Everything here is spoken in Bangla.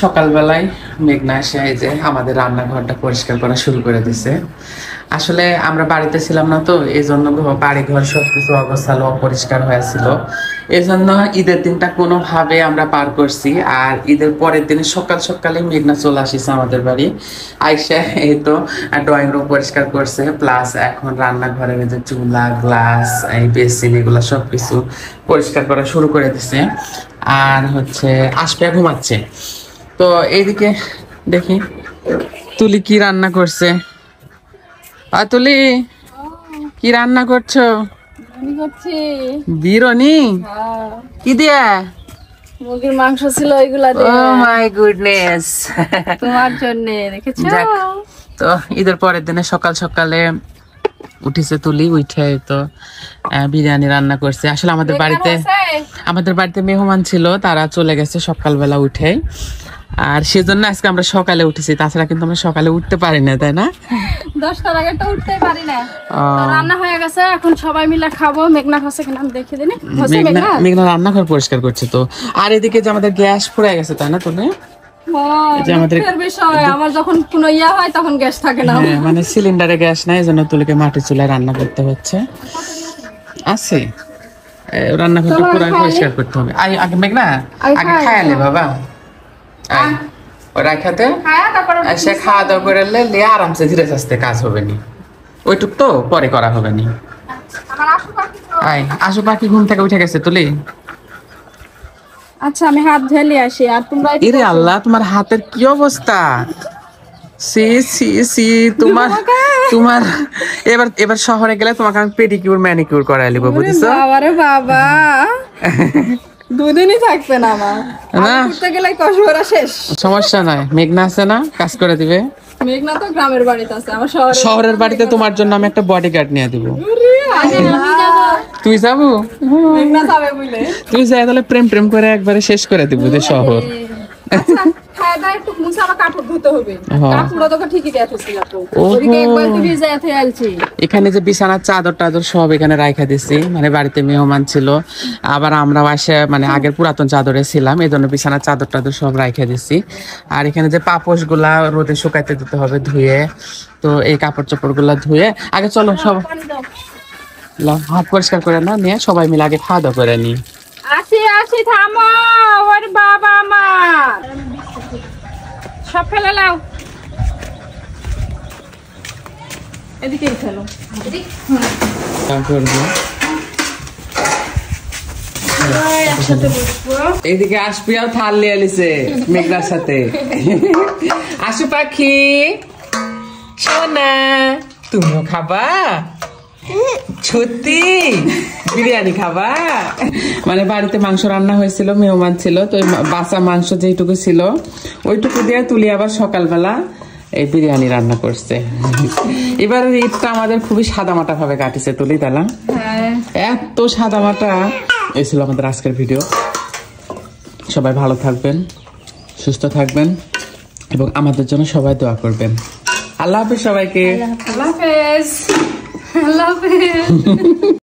সকালবেলায় মেঘনা এসে এই যে আমাদের রান্নাঘরটা পরিষ্কার করা শুরু করে দিছে। আসলে আমরা বাড়িতে ছিলাম না, তো এই জন্য বাড়ি ঘর সবকিছু অগোছালো অপরিষ্কার হয়েছিল। এই জন্য ঈদের দিনটা কোনোভাবে আমরা পার করছি। আর ঈদের পরের দিনে সকাল সকালে মেঘনা চলে আসিছে আমাদের বাড়ি। আইসা এই তো ড্রয়িং রুম পরিষ্কার করছে, প্লাস এখন রান্নাঘরের যে চুলা গ্লাস এই বেসিন এগুলো সবকিছু পরিষ্কার করা শুরু করে দিছে। আর হচ্ছে আশপিয়া ঘুমাচ্ছে। তো এইদিকে দেখি তুলি কি রান্না করছে। তুলি কি রান্না করছো? বিরিয়ানি? কি দিয়া? মুরগির মাংস ছিল ওইগুলা দিয়ে। ও মাই গুডনেস, তোমার জন্য রেখেছো। তো ঈদের পরের দিনে সকাল সকালে উঠিছে তুলি, উঠে তো বিরিয়ানি রান্না করছে। আসলে আমাদের বাড়িতে মেহমান ছিল, তারা চলে গেছে সকালবেলা উঠে। আর সেজন্য আজকে আমরা সকালে উঠেছি, তাছাড়া কিন্তু আমরা সকালে উঠতে পারি না, তাই না? 10টার আগে তো উঠতে পারি না। রান্না হয়ে গেছে, এখন সবাই মিলে খাবো। মেঘনা খাচ্ছে কিনা আমি দেখে দিই। মেঘনা রান্নাঘর পরিষ্কার করছে তো। আর এদিকে যে আমাদের গ্যাস ফুরাই গেছে, তাই না তুলি? আমার যখন কোনো ইয়া হয় তখন গ্যাস থাকে না, মানে সিলিন্ডারে গ্যাস নাই, এজন্য তুলিকে মাটির চুলায় রান্না করতে হচ্ছে। আছে রান্নাঘরটা পুরো পরিষ্কার করতে হবে। আগে মেঘনা আগে খায়ালে বাবা, রাখাতে সে খাওয়া দাওয়া করে নিয়ে আরামসে ধীরে সুস্থে কাজ হবে নি, ওইটুক তো পরে করা হবে নি। আশু পাখি ঘুম থেকে উঠে গেছে তুলি। আচ্ছা আমি হাত ধুয়ে আসি। আর তোমরা ইরে আল্লাহ, তোমার হাতের কি অবস্থা! সি সি সি তোমার তোমার এবার শহরে গেলে তোমাকে আমি পেডিকিউর ম্যানিকিউর করাই লিব, বুঝছো? বাবারে বাবা, দুদিনই থাকবে না আমার। ঘুরতে গেলে কষ্ট করা শেষ। সমস্যা নাই, মেঘনা আছে না, কাজ করে দিবে। মেঘনা তো গ্রামের বাড়িতে আছে, আমার শহরের বাড়িতে তোমার জন্য আমি একটা বডিগার্ড নিয়ে দিব। তুই যাবো? মেঘনা যাবে বলে তুই যাই তাহলে প্রেম প্রেম করে একবারে শেষ করে দিব যে শহর। এখানে যে বিছানার চাদর টাদর সব এখানে রাখা দিছি, মানে বাড়িতে মেহমান ছিল, আবার আমরাও আসে মানে আগের পুরাতন চাদরে ছিলাম, এই জন্য বিছানার চাদর টাদর সব রাখা দিছি। আর এখানে যে পাপোশ গুলা রোদে শুকাইতে দিতে হবে ধুয়ে, তো এই কাপড় চোপড় গুলা ধুয়ে আগে চলো সব হাত পরিষ্কার করে না নিয়ে সবাই মিলে আগে খাওয়া দাওয়া করে নি। আসি থামো, ওর বাবা আমার সব ফেলে নাও, এদিকে ফেলো। এইদিকে আশপিয়াও থাল নিয়ে আলিছে মেঘনার সাথে। আশু পাখি সোনা, তুমিও খাবা? সত্যি বিরিয়ানি খাবা? মানে বাড়িতে মাংস রান্না হয়েছিল, মেহমান ছিল, তো বাসা মাংস যেটুকু ছিল ওইটুকু দিয়ে তুলি আবার সকালবেলা এই বিরিয়ানি রান্না করছে। এবার ঈদটা আমাদের খুবই সাদামাটা ভাবে কাটিছে তুলি, তাই না? এত সাদামাটা। এই ছিল আমাদের আজকের ভিডিও। সবাই ভালো থাকবেন, সুস্থ থাকবেন এবং আমাদের জন্য সবাই দোয়া করবেন। আল্লাহ হাফেজ সবাইকে। আল্লাহ হাফেজ।